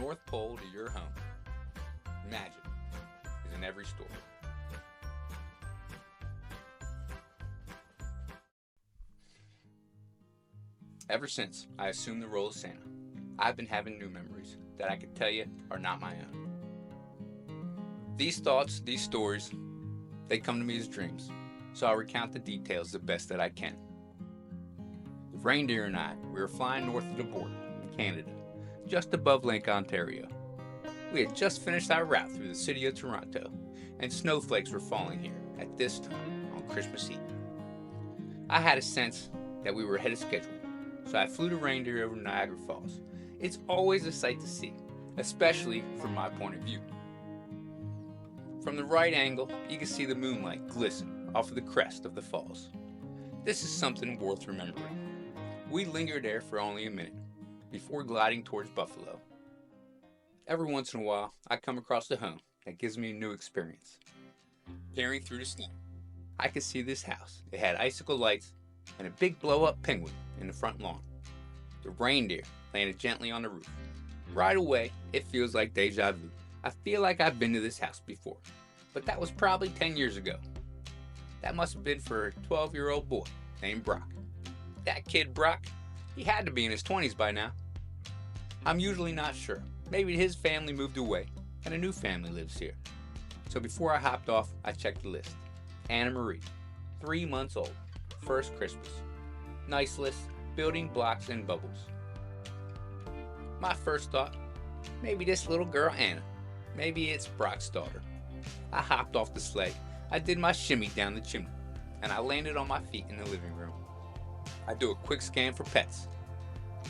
North Pole to your home, magic is in every story. Ever since I assumed the role of Santa, I've been having new memories that I can tell you are not my own. These thoughts, these stories, they come to me as dreams, so I'll recount the details the best that I can. The reindeer and I, we were flying north of the border in Canada, just above Lake Ontario. We had just finished our route through the city of Toronto, and snowflakes were falling here at this time on Christmas Eve. I had a sense that we were ahead of schedule, so I flew the reindeer over Niagara Falls. It's always a sight to see, especially from my point of view. From the right angle, you can see the moonlight glisten off of the crest of the falls. This is something worth remembering. We lingered there for only a minute, before gliding towards Buffalo. Every once in a while, I come across a home that gives me a new experience. Peering through the snow, I could see this house. It had icicle lights and a big blow-up penguin in the front lawn. The reindeer landed gently on the roof. Right away, it feels like déjà vu. I feel like I've been to this house before, but that was probably 10 years ago. That must have been for a 12-year-old boy named Brock. That kid Brock, he had to be in his 20s by now. I'm usually not sure. Maybe his family moved away and a new family lives here. So before I hopped off, I checked the list. Anna Marie, 3 months old, first Christmas. Nice list, building blocks and bubbles. My first thought, maybe this little girl Anna. Maybe it's Brock's daughter. I hopped off the sleigh, I did my shimmy down the chimney, and I landed on my feet in the living room. I do a quick scan for pets,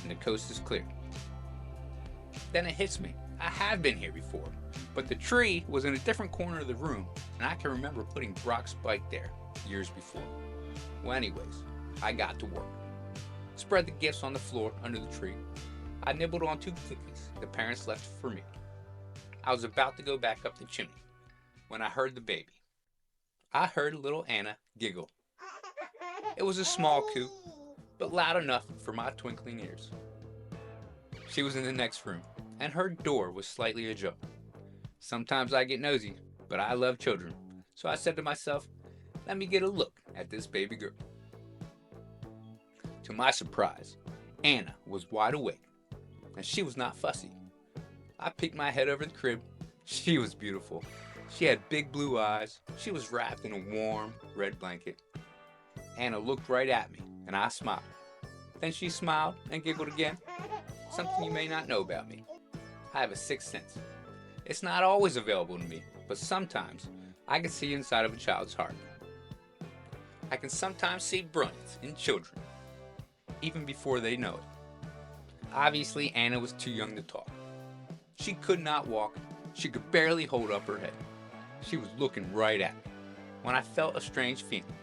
and the coast is clear. Then it hits me, I have been here before, but the tree was in a different corner of the room, and I can remember putting Brock's bike there years before. Well, anyways, I got to work. Spread the gifts on the floor under the tree. I nibbled on 2 cookies the parents left for me. I was about to go back up the chimney when I heard the baby. I heard little Anna giggle. It was a small coo, but loud enough for my twinkling ears. She was in the next room, and her door was slightly ajar. Sometimes I get nosy, but I love children, so I said to myself, let me get a look at this baby girl. To my surprise, Anna was wide awake, and she was not fussy. I peeked my head over the crib. She was beautiful. She had big blue eyes. She was wrapped in a warm red blanket. Anna looked right at me, and I smiled. Then she smiled and giggled again. Something you may not know about me. I have a sixth sense. It's not always available to me, but sometimes I can see inside of a child's heart. I can sometimes see brilliance in children, even before they know it. Obviously, Anna was too young to talk. She could not walk. She could barely hold up her head. She was looking right at me when I felt a strange feeling.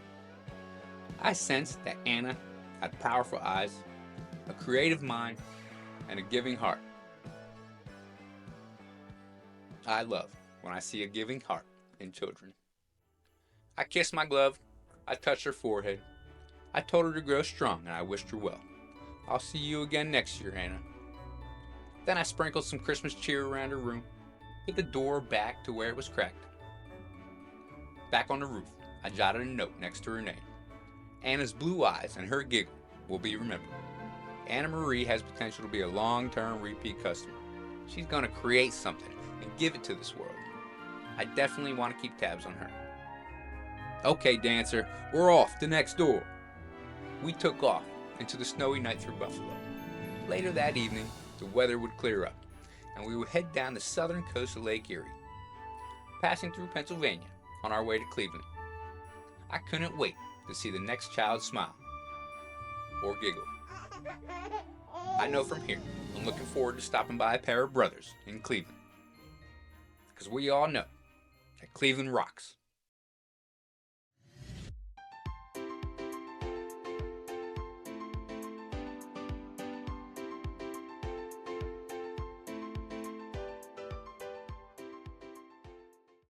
I sensed that Anna had powerful eyes, a creative mind, and a giving heart. I love when I see a giving heart in children. I kissed my glove. I touched her forehead. I told her to grow strong, and I wished her well. I'll see you again next year, Anna. Then I sprinkled some Christmas cheer around her room, put the door back to where it was cracked. Back on the roof, I jotted a note next to her name. Anna's blue eyes and her giggle will be remembered. Anna Marie has potential to be a long-term repeat customer. She's going to create something and give it to this world. I definitely want to keep tabs on her. Okay, dancer, we're off to next door. We took off into the snowy night through Buffalo. Later that evening, the weather would clear up, and we would head down the southern coast of Lake Erie, passing through Pennsylvania on our way to Cleveland. I couldn't wait to see the next child smile or giggle. I know from here, I'm looking forward to stopping by a pair of brothers in Cleveland, because we all know that Cleveland rocks.